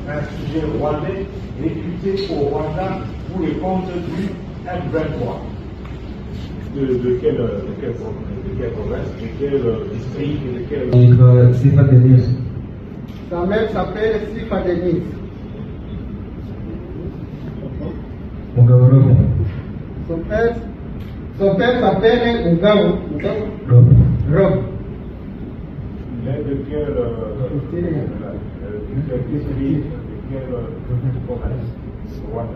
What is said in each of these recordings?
un sujet rwandais recruté au Rwanda pour le compte du M23. De quelle province, de quel district, de quel... Sifa Denise. Sa mère s'appelle Sifa Denise. Mugabo Robo. Son père s'appelle Mugabo Rob. Il est de quel district, de quelle province?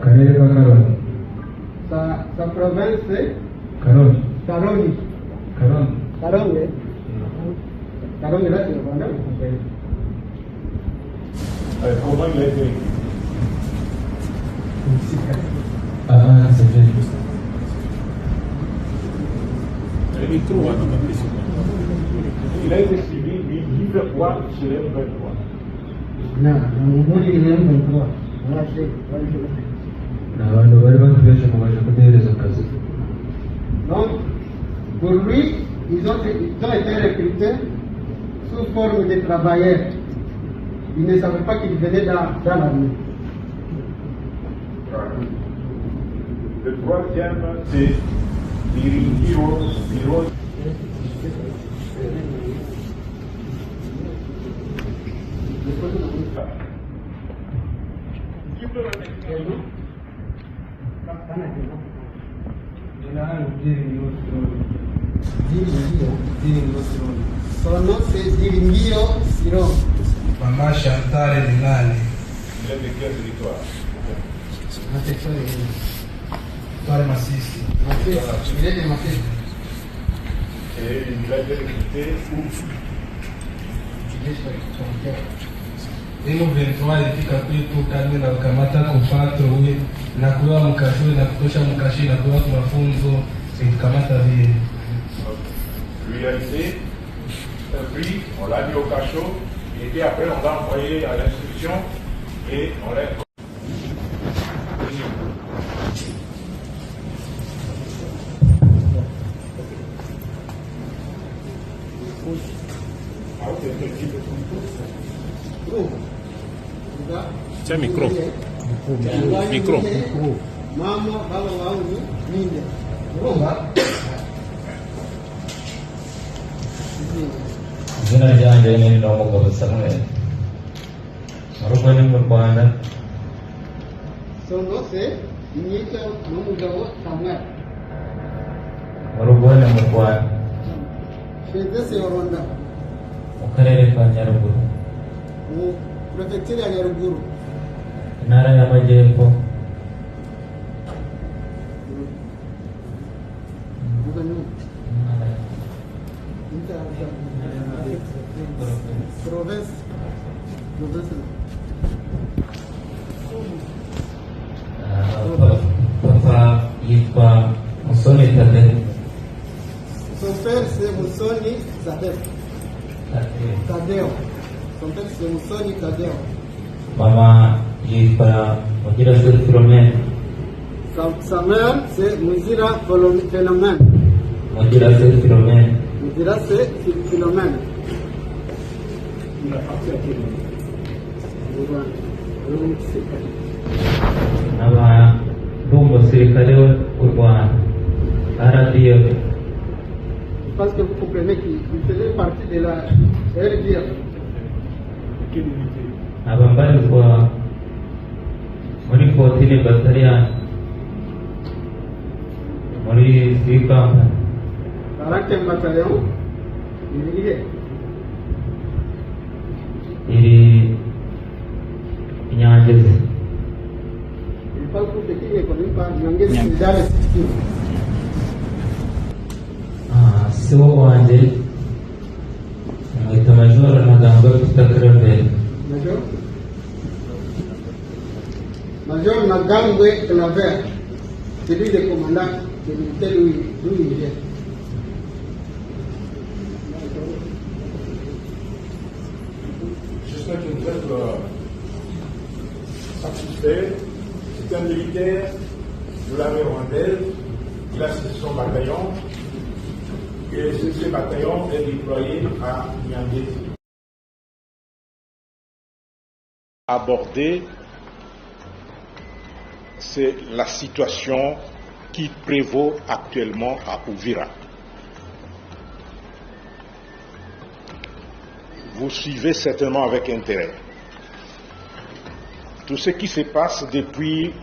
Karere ka Karongi. Sa province c'est Karongi. Karongi. Karongi. Karongi là c'est le Rwanda. Comment il a été? C'est vrai. Il a été suivi, lui, livre quoi chez les M23? Non, muri ni M23. Abantu bari batubesha ngo baje kuduhereza akazi. Donc, pour lui, ils ont été recrutés sous forme de travailleurs. Ils ne savaient pas qu'ils venaient dans l'armée. Le troisième, c'est Biringiro. Son nom c'est Diringio Siron. Mama Chantal Dinani. Il est de quel territoire? Pare Massisi. Il est de Massé. Et il a été recruté où? M23 ilifika kwetu kami na kukamata kupatro huye na kuwa mkashwe na kutosha mkashi na kuwa mafunzo ilikamata vile. Lui a été pris, on l'a mis au cachot, et puis après on l'a envoyé à l'instruction et on l'a... Tiens, micro. Micro. Mama, baba wangu, Ninja. Izina ryanjye ni Nomugabo Samuel. Murugo ni mu Rwanda. Son nom c'est Nyita Nomugabo Samuel. Murugo ni mu Rwanda. Chez eux c'est au Rwanda. Mu karere ka Nyaruguru. Mu préfecture ya Nyaruguru. Intara y'Amajyepfo. Province. Papa yitwa Musoni Tadeo. Son père c'est Musoni Tadeo. Son père c'est Musoni Tadeo. Mama yitwa Mugirase Philomene. Sa mère c'est Muzira Philomene. Mugirase Philomene. Muzirase Philomene. Aba ndi umusirikare w'u Rwanda RDF. Parce que vous comprenez qu'il faisait partie de la RDF. Aba mbarizwa muri 14 Battalion muri Sikampani. 40e bataillon, il y est. Iri Nyangezi. Il parle pour ce qui est connu par Nyangezi Military System. Se wanjye mwita Major Ntaganda Peter Claver. Major Ntaganda Claver, c'est lui le commandant de militaire d'où il vient. J'espère que vous êtes satisfaits. C'est un militaire de l'armée rwandaise. Il a son bataillon. Et ce bataillon est déployé à Nyangezi. aborder, c'est la situation qui prévaut actuellement à Uvira. Vous suivez certainement avec intérêt tout ce qui se passe depuis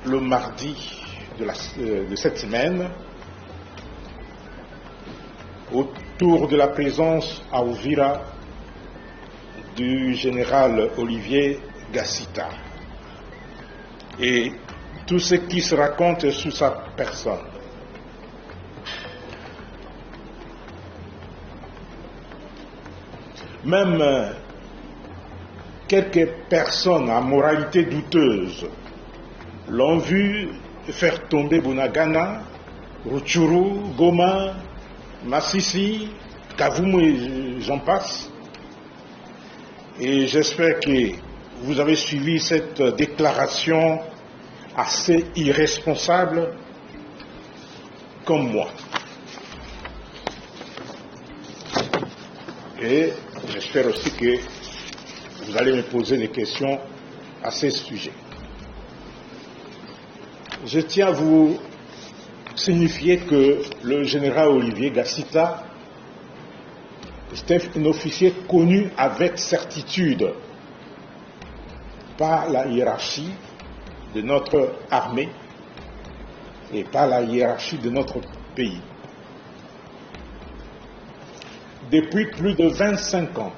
le mardi de cette semaine autour de la présence à Uvira du général Olivier Gassita et tout ce qui se raconte sur sa personne. Même quelques personnes à moralité douteuse l'ont vu faire tomber Bunagana, Rutshuru, Goma, Massissi, Kavumu et j'en passe. Et j'espère que vous avez suivi cette déclaration assez irresponsable comme moi. Et j'espère aussi que vous allez me poser des questions à ce sujet. Je tiens à vous signifier que le général Olivier Gassita était un officier connu avec certitude par la hiérarchie de notre armée et par la hiérarchie de notre pays. Depuis plus de 25 ans,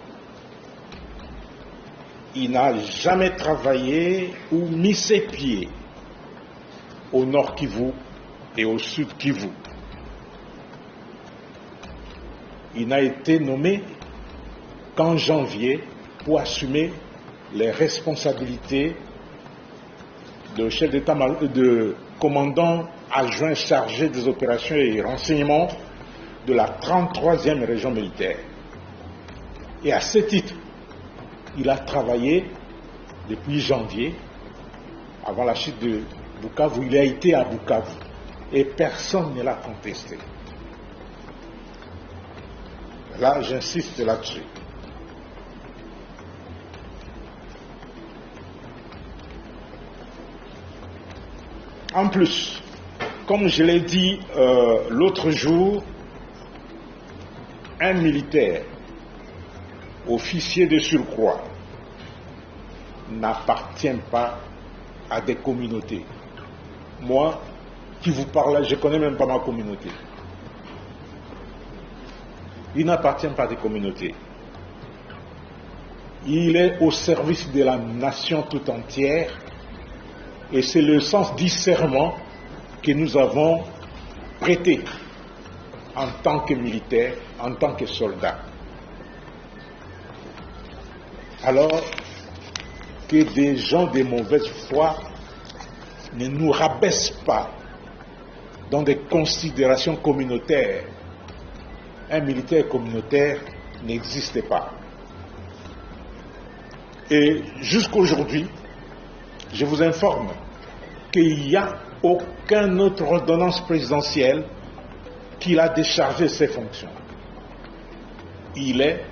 il n'a jamais travaillé ou mis ses pieds au nord Kivu et au sud Kivu. Il n'a été nommé qu'en janvier pour assumer les responsabilités de chef d'État, de commandant adjoint chargé des opérations et renseignements de la 33e région militaire. Et à ce titre, il a travaillé depuis janvier, avant la chute de Bukavu. Il a été à Bukavu et personne ne l'a contesté. Là, j'insiste là-dessus. En plus, comme je l'ai dit l'autre jour, un militaire, officier de surcroît, n'appartient pas à des communautés. Moi, qui vous parle, je ne connais même pas ma communauté. Il n'appartient pas à des communautés. Il est au service de la nation tout entière et c'est le sens du serment que nous avons prêté en tant que militaires, en tant que soldats. Alors que des gens de mauvaise foi ne nous rabaissent pas dans des considérations communautaires. Un militaire communautaire n'existe pas. Et jusqu'aujourd'hui, je vous informe qu'il n'y a aucune autre ordonnance présidentielle qui a déchargé ses fonctions. Il est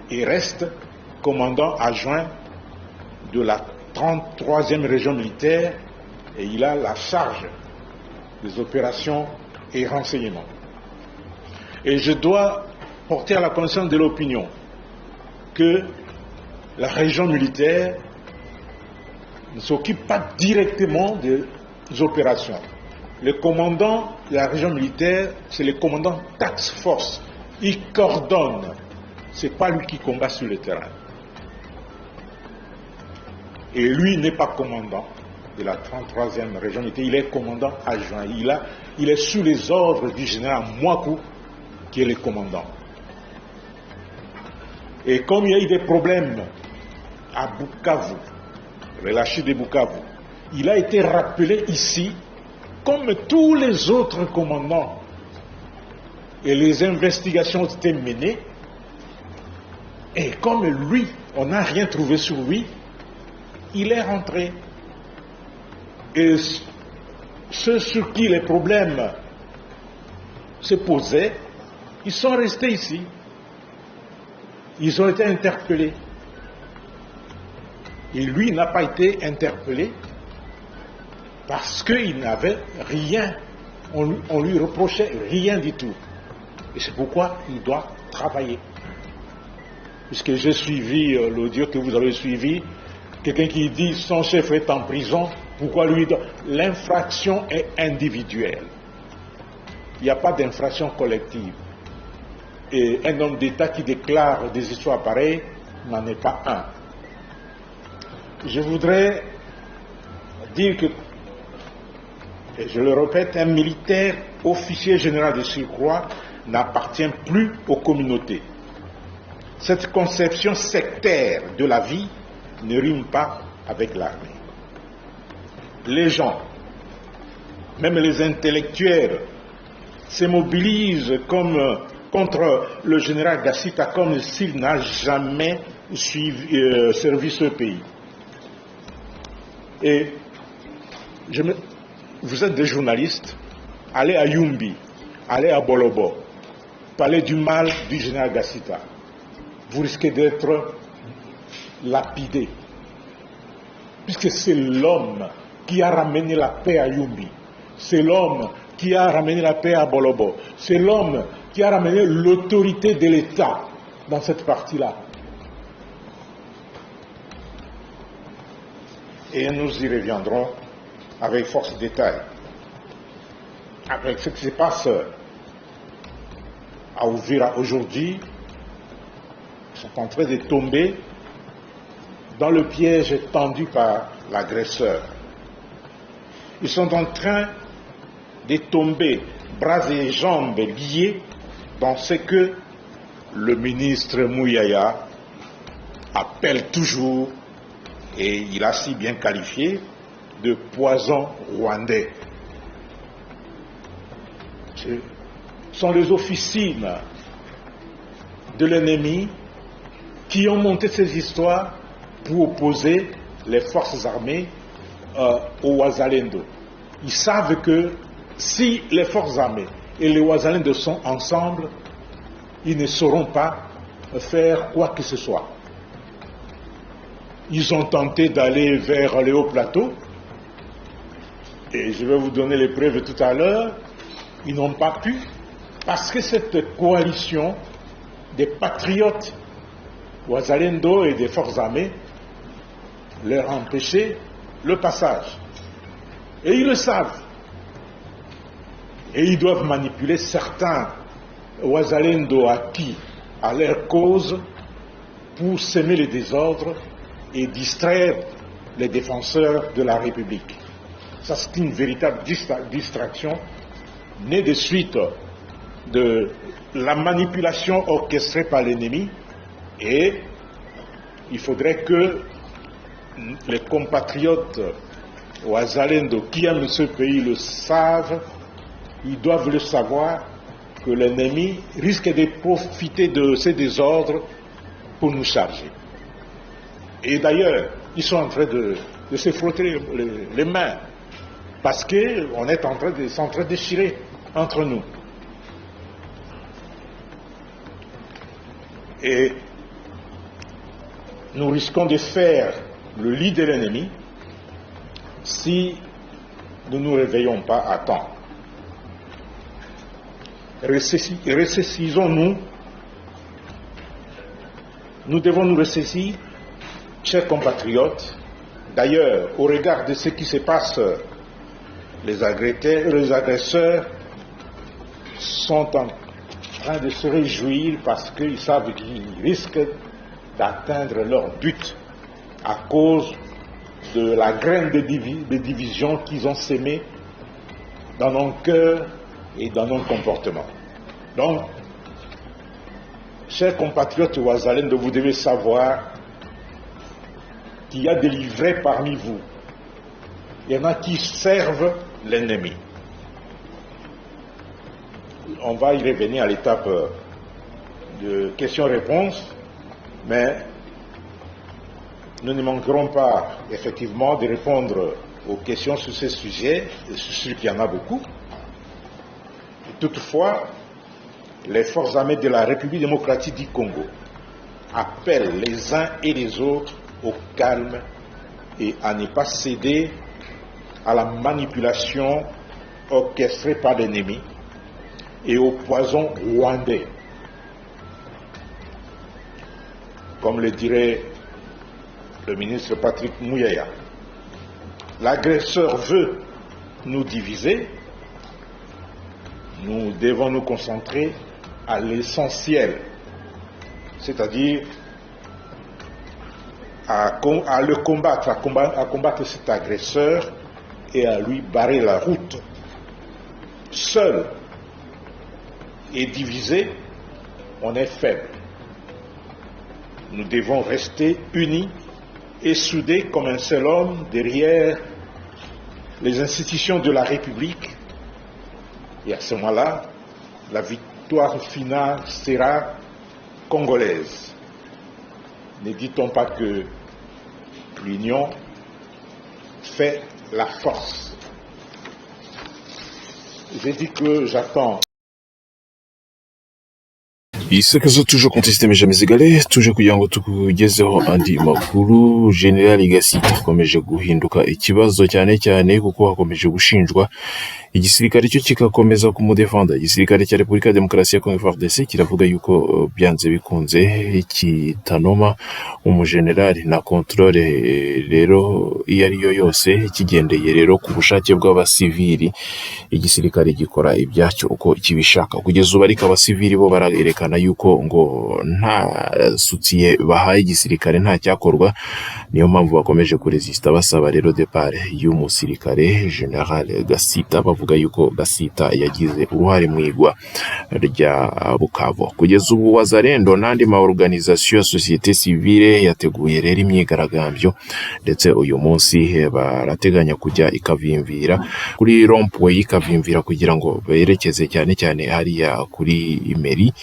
et reste commandant adjoint de la 33e région militaire et il a la charge des opérations et renseignements. Et je dois porter à la connaissance de l'opinion que la région militaire ne s'occupe pas directement des opérations. Le commandant de la région militaire, c'est le commandant Task Force. Il coordonne. Ce n'est pas lui qui combat sur le terrain. Et lui n'est pas commandant de la 33e région militaire, il est commandant adjoint. Il est sous les ordres du général Mwaku, qui est le commandant. Et comme il y a eu des problèmes à Bukavu, relâché de Bukavu, il a été rappelé ici, comme tous les autres commandants, et les investigations ont été menées, et comme lui, on n'a rien trouvé sur lui, il est rentré. Et ceux sur qui les problèmes se posaient, ils sont restés ici. Ils ont été interpellés. Et lui n'a pas été interpellé parce qu'il n'avait rien, on lui reprochait rien du tout. Et c'est pourquoi il doit travailler. Puisque j'ai suivi l'audio que vous avez suivi, quelqu'un qui dit son chef est en prison, pourquoi lui? L'infraction est individuelle. Il n'y a pas d'infraction collective. Et un homme d'État qui déclare des histoires pareilles n'en est pas un. Je voudrais dire que, et je le répète, un militaire, officier général de surcroît, n'appartient plus aux communautés. Cette conception sectaire de la vie ne rime pas avec l'armée. Les gens, même les intellectuels, se mobilisent contre le général Gassita comme s'il n'a jamais servi ce pays. Et vous êtes des journalistes, allez à Yumbi, allez à Bolobo, parlez du mal du général Gassita. Vous risquez d'être lapidé. Puisque c'est l'homme qui a ramené la paix à Yumbi. C'est l'homme qui a ramené la paix à Bolobo. C'est l'homme qui a ramené l'autorité de l'État dans cette partie-là. Et nous y reviendrons avec force de détail. Avec ce qui se passe à Uvira aujourd'hui, ils sont en train de tomber dans le piège tendu par l'agresseur. Ils sont en train de tomber bras et jambes liés dans ce que le ministre Mouyaya appelle toujours, et il a si bien qualifié, de poison rwandais. Ce sont les officines de l'ennemi qui ont monté ces histoires pour opposer les forces armées aux Wazalendo. Ils savent que si les forces armées et les Wazalendo sont ensemble, ils ne sauront pas faire quoi que ce soit. Ils ont tenté d'aller vers les hauts plateaux, et je vais vous donner les preuves tout à l'heure. Ils n'ont pas pu, parce que cette coalition des patriotes Wazalendo et des forces armées leur a empêché le passage. Et ils le savent. Et ils doivent manipuler certains Wazalendo acquis à leur cause pour semer le désordre et distraire les défenseurs de la République. Ça, c'est une véritable distraction née de suite de la manipulation orchestrée par l'ennemi, et il faudrait que les compatriotes Wazalendo qui aiment ce pays le savent. Ils doivent le savoir que l'ennemi risque de profiter de ces désordres pour nous charger. Et d'ailleurs, ils sont en train de se frotter les mains parce qu'on est en train de s'entre-déchirer entre nous. Et nous risquons de faire le lit de l'ennemi si nous ne nous réveillons pas à temps. Ressaisissons-nous. Nous devons nous ressaisir, chers compatriotes. D'ailleurs, au regard de ce qui se passe, les agresseurs sont en train de se réjouir parce qu'ils savent qu'ils risquent d'atteindre leur but à cause de la graine de division qu'ils ont sémée dans nos cœurs et dans nos comportements. Donc, chers compatriotes Wazalendo, vous devez savoir qu'il y a des livrets parmi vous. Il y en a qui servent l'ennemi. On va y revenir à l'étape de questions-réponses, mais nous ne manquerons pas effectivement de répondre aux questions sur ces sujets, et je suis sûr qu'il y en a beaucoup. Toutefois, les forces armées de la République démocratique du Congo appellent les uns et les autres au calme et à ne pas céder à la manipulation orchestrée par l'ennemi et au poison rwandais. Comme le dirait le ministre Patrick Mouyaya, l'agresseur veut nous diviser, nous devons nous concentrer à l'essentiel, c'est-à-dire à le combattre, à combattre cet agresseur et à lui barrer la route. Seul et divisé, on est faible. Nous devons rester unis et soudés comme un seul homme derrière les institutions de la République. Et à ce moment-là, la victoire finale sera congolaise. Ne dit-on pas que l'union fait la force? J'ai dit que j'attends. Isakazo toujours contesté mais jamais égalé, toujours kugira ngo tukugezeho andi makuru. General Gasita akomeje guhinduka ikibazo cyane cyane kuko hakomeje gushinjwa igisirikare cyo kikakomeza kumudefenda. Igisirikare cya Repubulika ya Demokarasi ya Kongo FARDC kiravuga yuko byanze bikunze kitanoma umugenerali na controle rero iyo ari yo yose kigendeye rero ku bushake bw'abasivili. Igisirikare gikora ibyacyo uko kibishaka. Kugeza ubu ariko abasivili bo barerekana yuko ngo nta sutiye bahaye igisirikare nta cyakorwa. Niyo mpamvu bakomeje kuresista basaba rero depart y'umusirikare General Gasita. Bavuga yuko Gasita yagize uruhare mu igwa rya Bukavu. Kugeza ubu Wazalendo n'andi ma organisation ya société civile yateguye rero imyigaragambyo, ndetse uyu munsi barateganya kujya ikavimvira kuri rond-point ikavimvira kugira ngo berekeze cyane cyane hariya kuri imeri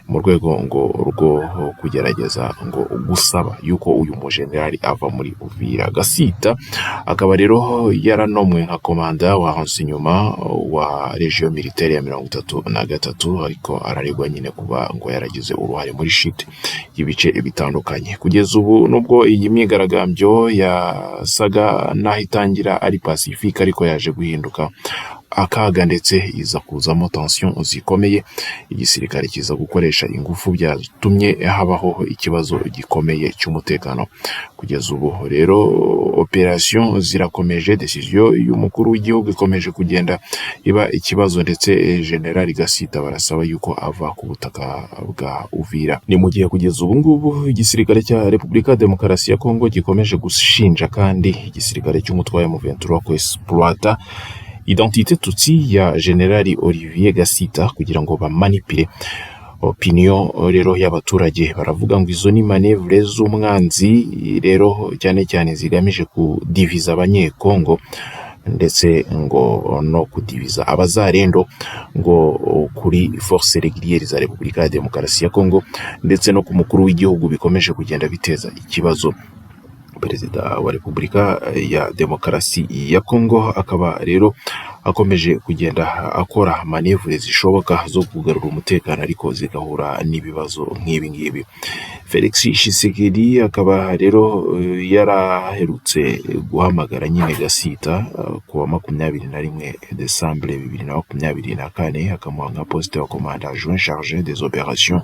mu rwego ngo rwo kugerageza ngo gusaba yuko uyu mugenerali ava muri Uvira. Gasita akaba rero yaranomwe nka komanda wa renseignement wa region militaire ya 33, ariko araregwa nyine kuba ngo yaragize uruhare muri shit y'ibice bitandukanye. Kugeza ubu nubwo iyi myigaragambyo yasaga nahitangira ari pacifique, ariko yaje guhinduka akaga ndetse iza kuzamo tension zikomeye. Igisirikare kiza gukoresha ingufu byatumye habaho ikibazo gikomeye cy'umutekano. Kugeza ubu rero operation zirakomeje, decision y'umukuru w'igihugu ikomeje kugenda iba ikibazo, ndetse General Gasita barasaba yuko ava ku butaka bwa Uvira. Ni mu gihe kugeza ubu ngubu igisirikare cya Repubulika ya Demokarasi ya Kongo gikomeje gushinja kandi igisirikare cy'umutwe wa M23 ko exploiter identité tutsi ya General Olivier Gasita kugira ngo bamanipule opinion rero y'abaturage. Baravuga ngo izo ni manevre z'umwanzi rero cyane cyane zigamije kudiviza abanyekongo, ndetse ngo no kudiviza abazarendo ngo kuri force régulière za Repubulika ya Demokarasi ya Kongo, ndetse no ku mukuru w'igihugu bikomeje kugenda biteza ikibazo. Perezida wa Repubulika ya Demokarasi ya Kongo akaba rero akomeje kugenda akora manevure zishoboka zo kugarura umutekano, ariko zigahura n'ibibazo nk'ibi ngibi. Felix Tshisekedi akaba rero yaraherutse guhamagara nyine Gasita ku wa 21 Desembre 2024, akamuha nka poste wa commandant adjoint chargé des opérations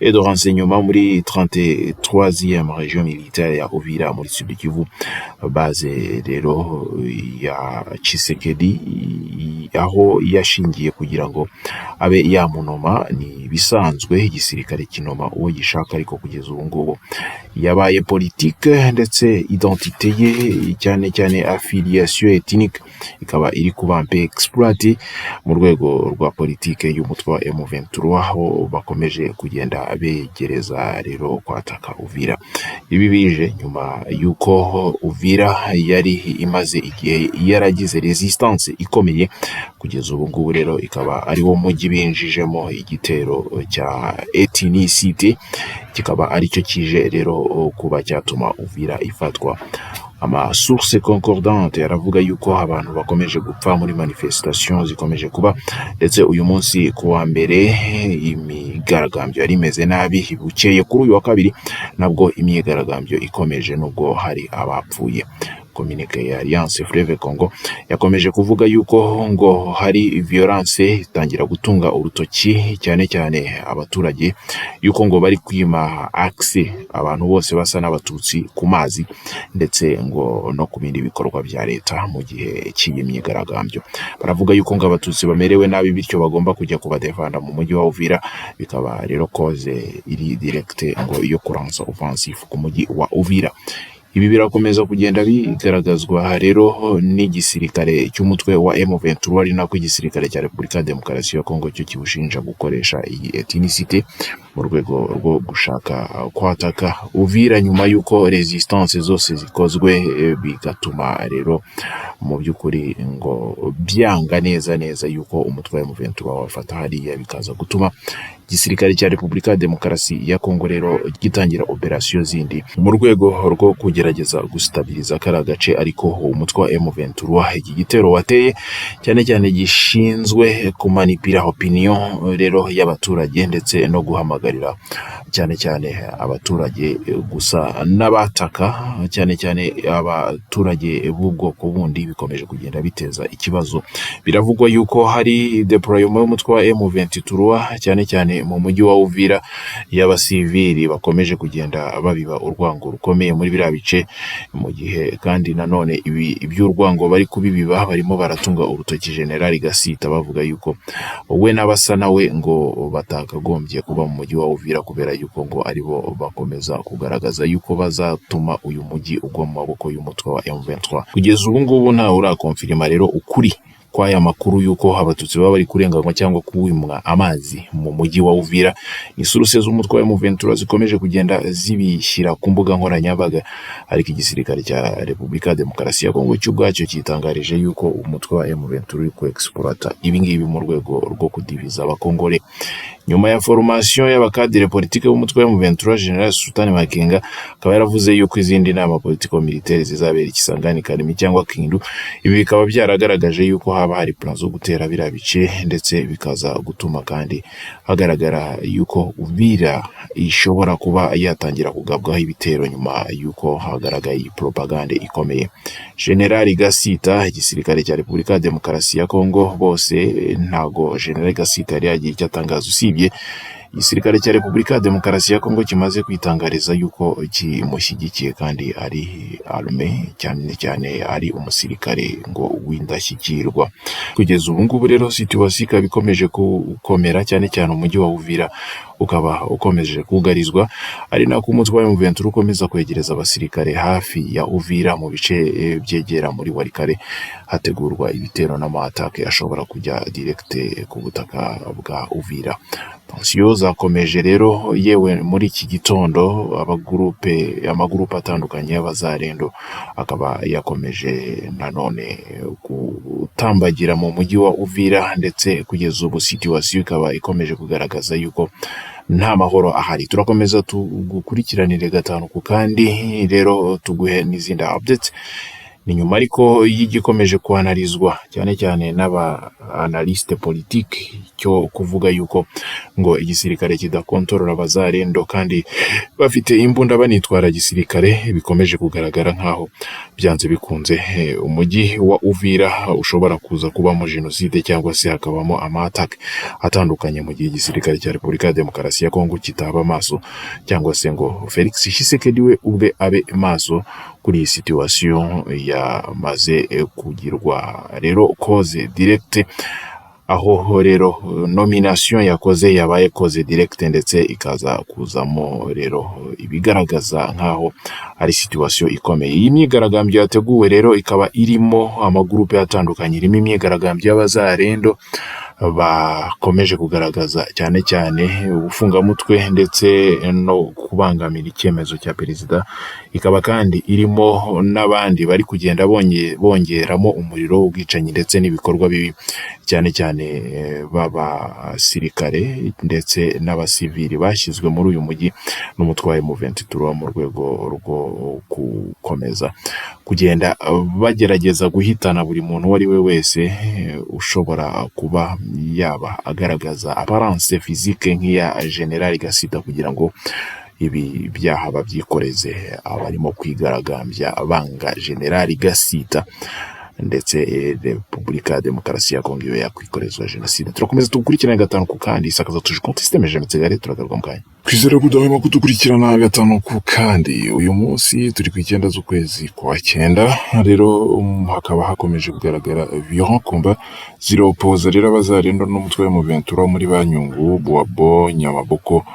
et de renseignement muri 33e région militaire ya Uvira muri Sud Kivu, base rero ya Tshisekedi aho yashingiye kugira ngo abe yamunoma. Ni bisanzwe igisirikare kinoma uwo gishaka, ariko kugeza ubu ngubu yabaye politique, ndetse identité ye cyane cyane affiliation ethnique ikaba iri kubampe exploiter mu rwego rwa politique y'umutwe wa M23, aho bakomeje kugenda begereza rero kwataka Uvira. Ibi bije nyuma yuko Uvira yari imaze igihe yaragize resistance ikomeye. Kugeza ubu ngubu rero ikaba ari wo mujyi binjijemo igitero cya ethnicité, kikaba ari cyo kije rero kuba cyatuma Uvira ifatwa. Ama source concordante yaravuga yuko abantu bakomeje gupfa muri manifestation zikomeje kuba, ndetse uyu munsi ku wa mbere imyigaragambyo yari imeze nabi. Bukeye kuri uyu wa kabiri nabwo imyigaragambyo ikomeje, nubwo hari abapfuye. communique ya Alliance Fleuve Congo yakomeje kuvuga yuko ngo hari violence itangira gutunga urutoki cyane cyane abaturage yuko ngo bari kwima access abantu bose basa n'abatutsi ku mazi ndetse ngo no ku bindi bikorwa bya leta mu gihe cy'imyigaragambyo. Baravuga yuko ngo abatutsi bamerewe nabi bityo bagomba kujya kubadefanda mu mujyi wa Uvira, bikaba rero cause iri direct ngo iyo kuransa offensive ku mujyi wa Uvira. Ibi birakomeza kugenda bigaragazwa rero n'igisirikare cy'umutwe wa M23 ari nako igisirikare cya Repubulika ya Demokarasi ya Kongo cyo kibushinja gukoresha iyi ethnicité mu rwego rwo gushaka kwataka Uvira nyuma yuko resistance zose zikozwe, bigatuma rero mu by'ukuri ngo byanga neza yuko umutwe wa M23 wafata hariya, bikaza gutuma igisirikare cya Repubulika ya Demokarasi ya Kongo rero gitangira operation zindi mu rwego rwo kugerageza gustabiliza kara gace. Ariko umutwe wa M23 iki gitero wateye cyane cyane gishinzwe kumanipira opinion rero y'abaturage ndetse no guhamagarira cyane abaturage gusa n'abataka cyane abaturage b'ubwoko bundi, bikomeje kugenda biteza ikibazo. Biravugwa yuko hari deployement y'umutwe wa M23 cyane mu mujyi wa Uvira y'abasivili bakomeje kugenda babiba urwango rukomeye muri biriya bice, mu gihe kandi nanone iby'urwango bari kubibiba barimo baratunga urutoki General Gasita bavuga yuko we n'abasa nawe ngo batakagombye kuba mu mujyi wa Uvira kubera yuko ngo aribo bakomeza kugaragaza yuko bazatuma uyu mujyi ugwa mu maboko y'umutwe wa M23. Kugeza ubu ngubu nta urakonfirma rero ukuri kwaya makuru yuko abatutsi baba bari kurenganywa cyangwa kuwimwa amazi mu mujyi wa Uvira. Ni source z'umutwe wa M23 zikomeje kugenda zibishyira ku mbuga nkoranyambaga, ariko igisirikare cya Repubulika ya Demokarasi ya Kongo cy'ubwacyo kitangarije yuko umutwe wa M23 uri ku exploiter ibingibi mu rwego rwo kudiviza abakongore. Nyuma ya formation y'abakadire politike b'umutwe wa M23, General Sultani Makenga akaba yaravuze yuko izindi nama politiko militaire zizabera Ikisangani, Kalemi cyangwa Kindu. Ibi bikaba byaragaragaje yuko haba hari plan zo gutera biriya bice, ndetse bikaza gutuma kandi hagaragara yuko Uvira ishobora kuba yatangira kugabwaho ibitero nyuma yuko hagaragaye propaganda ikomeye. General Gasita, igisirikare cya Repubulika ya Demokarasi ya Kongo, bose ntago General Gasita yari yagiye cyatangaza, usibye igisirikare cya Repubulika ya Demokarasi ya Kongo kimaze kwitangariza yuko kimushyigikiye kandi ari arme cyane ari umusirikare ngo w'indashyikirwa. Kugeza ubu ngubu rero situation ikaba ikomeje gukomera cyane umujyi wa Uvira ukaba ukomeje kugarizwa, ari nako umutwe wa M23 ukomeza kwegereza abasirikare hafi ya Uvira mu bice byegera muri Warikare, hategurwa ibitero n'amatake ashobora kujya direct ku butaka bwa Uvira. Tension zakomeje rero, yewe muri iki gitondo amagurupe atandukanye y'abazarendo akaba yakomeje nanone gutambagira mu mujyi wa Uvira, ndetse kugeza ubu situation ikaba ikomeje kugaragaza yuko nta mahoro ahari. Turakomeza tugukurikiranire gatanu ku kandi rero tuguhe n'izindi updates ni nyuma ariko y'igikomeje kuanarizwa cyane n'aba analyste politique cyo kuvuga yuko ngo igisirikare kidakontorora abazarendo kandi bafite imbunda banitwara gisirikare, bikomeje kugaragara nkaho byanze bikunze umujyi wa Uvira ushobora kuza kubamo genocide cyangwa se hakabamo amatake atandukanye mu gihe igisirikare cya Repubulika ya Demokarasi ya Kongo kitaba maso, cyangwa se ngo Felix Tshisekedi we ubwe abe maso kuri iyi situation yamaze kugirwa rero cause direct, aho rero nomination yakoze yabaye cause direct, ndetse ikaza kuzamo rero ibigaragaza nkaho ari situation ikomeye. Iyi myigaragambyo yateguwe rero ikaba irimo amagurupe atandukanye, irimo imyigaragambyo y'abazarendo bakomeje kugaragaza cyane ubufungamutwe ndetse no kubangamira icyemezo cya perezida, ikaba kandi irimo n'abandi bari kugenda bongeramo umuriro w'ubwicanyi ndetse n'ibikorwa bibi cyane b'abasirikare ndetse n'abasivili bashyizwe muri uyu mujyi n'umutwe wa M23 mu rwego rwo gukomeza kugenda bagerageza guhitana buri muntu uwo ari we wese ushobora kuba yaba agaragaza apparence physique nk'iya General Gasita, kugira ngo ibi byaha babyikoreze abarimo kwigaragambya banga Generali Gasita ndetse Repubulika ya Demokarasi ya Kongo yakwikorezwa jenoside. Turakomeza tugukurikirana gatanu ku kandi isakaza tuje konti system Jean turagaruka mu kanya. Kwizera kudahwema kudukurikirana gatanu ku kandi. Uyu munsi turi ku 9 z'ukwezi kwa 9 rero hakaba hakomeje kugaragara violent combat ziri oppoza rero abazarendo n'umutwe mu Ventura muri Banyungu, Boabo, Nyamaboko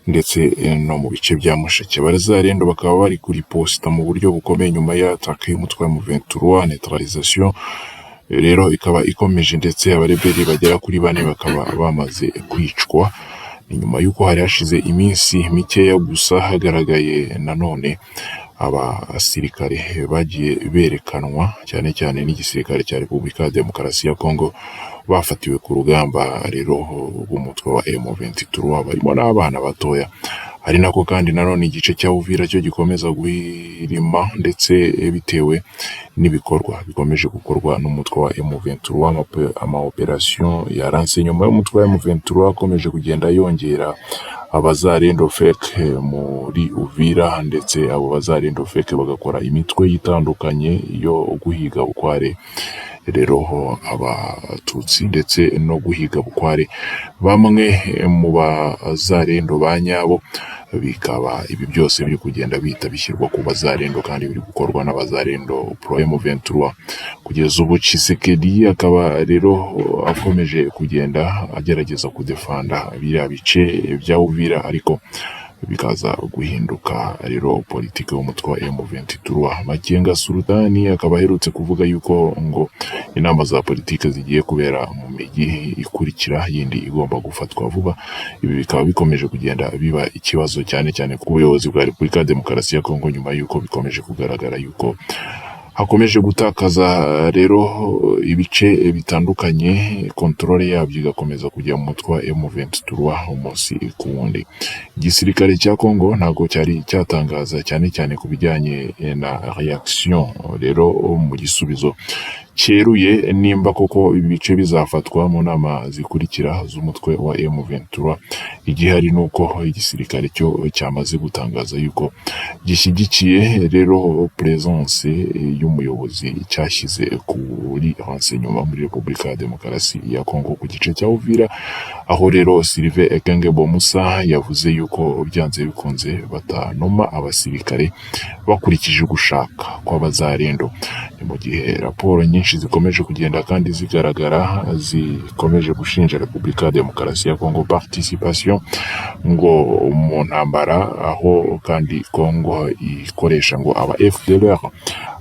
ndetse no mu bice bya Musheke. Abazarendo bakaba bari kuri posta mu buryo bukomeye nyuma ya attaque y'umutwe mu Ventura, neutralisation rero ikaba ikomeje ndetse abareberi bagera kuri 4 bakaba bamaze kwicwa. Nyuma yuko hari hashize iminsi mikeya gusa hagaragaye nanone abasirikare bagiye berekanwa cyane cyane n'igisirikare cya Repubulika ya Demokarasi ya Kongo bafatiwe ku rugamba rero b'umutwe wa M23 barimo n'abana batoya. Hari nako kandi nanone igice cya Uvira cyo gikomeza guhirima ndetse bitewe n'ibikorwa bikomeje gukorwa n'umutwe wa M23 ama operation ya renseignement y'umutwe wa M23 akomeje kugenda yongera abazarendo fake muri Uvira ndetse abo bazarendo fake bagakora imitwe yitandukanye yo guhiga bukware rero abatutsi ndetse no guhiga bukware bamwe mu bazarendo banyabo. Bikaba ibi byose biri kugenda bita bishyirwa ku bazarendo kandi biri gukorwa n'abazarendo pro M23 kugeza ubu. Tshisekedi akaba rero akomeje kugenda agerageza kudefanda biriya bice bya Uvira ariko bikaza guhinduka rero politike y'umutwe wa M23. Makenga Sultani akaba aherutse kuvuga yuko ngo inama za politike zigiye kubera mu migi ikurikira yindi igomba gufatwa vuba. Ibi bikaba bikomeje kugenda biba ikibazo cyane cyane ku buyobozi bwa Repubulika ya Demokarasi ya Kongo nyuma yuko bikomeje kugaragara yuko hakomeje gutakaza rero ibice bitandukanye, kontrole yabyo igakomeza kujya mu mutwe wa M23 umunsi ku wundi. Igisirikare cya Kongo ntago cyari cyatangaza cyane cyane ku bijyanye na reaction rero mu gisubizo cyeruye nimba koko ibi bice bizafatwa mu nama zikurikira z'umutwe wa M23. Igihe hari nuko igisirikare cyo cyamaze gutangaza yuko gishyigikiye rero presence y'umuyobozi cyashyize kuri renseignement muri Repubulika ya Demokarasi ya Kongo ku gice cya Uvira, aho rero Sylvain Ekenge Bomusa yavuze yuko byanze bikunze batanoma abasirikare bakurikije gushaka kw'abazarendo. Mu gihe raporo nyinshi zikomeje kugenda kandi zigaragara zikomeje gushinja Repubulika ya Demokarasi ya Kongo participation ngo mu ntambara, aho kandi Kongo ikoresha ngo aba FDLR,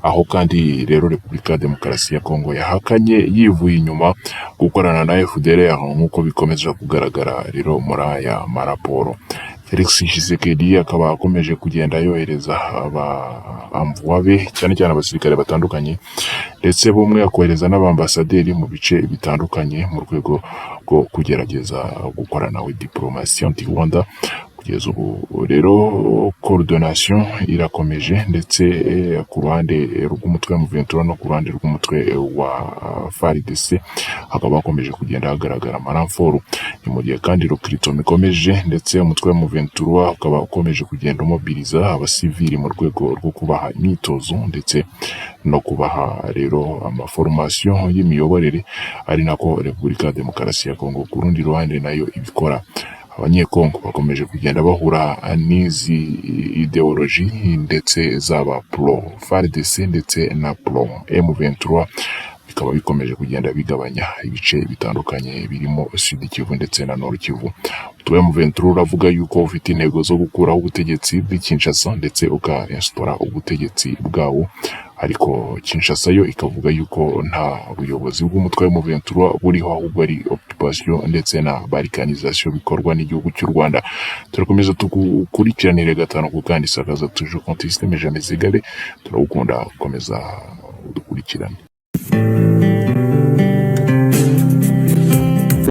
aho kandi rero Repubulika ya Demokarasi ya Kongo yahakanye yivuye inyuma gukorana na FDLR nk'uko bikomeje kugaragara rero muri aya maraporo. Felix Tshisekedi akaba akomeje kugenda yohereza abamvuabe cyane cyane abasirikare batandukanye ndetse bumwe akohereza n'abambasaderi mu bice bitandukanye mu rwego rwo kugerageza gukorana na diplomasi anti-Rwanda. Kugeza ubu rero coordination irakomeje ndetse ku ruhande rw'umutwe wa M23 no ku ruhande rw'umutwe wa FARDC hakaba hakomeje kugenda hagaragara amaramforo. Ni mu gihe kandi recruitment ikomeje ndetse umutwe wa M23 ukaba ukomeje kugenda mobiliza abasivili mu rwego rwo kubaha imyitozo ndetse no kubaha rero amaformation y'imiyoborere, ari nako Repubulika ya Demokarasi ya Kongo ku rundi ruhande nayo ibikora. Abanyekongo bakomeje kugenda bahura n'izi ideology ndetse zaba pro FARDC ndetse na pro M23, bikaba bikomeje kugenda bigabanya ibice bitandukanye birimo Sud Kivu ndetse na Nord Kivu. M23 uravuga yuko ufite intego zo gukuraho ubutegetsi bw'Kinshasa ndetse ukarestora ubutegetsi bwawo, ariko Kinshasa yo ikavuga yuko nta buyobozi bw'umutwe wa M23 buriho, ahubwo ari occupation ndetse na balkanisation bikorwa n'igihugu cy'u Rwanda. Turakomeza tukurikiranire gatanu ku kandi sakaza tuje konti system Jean Mezigale. Turawukunda gukomeza dukurikirana.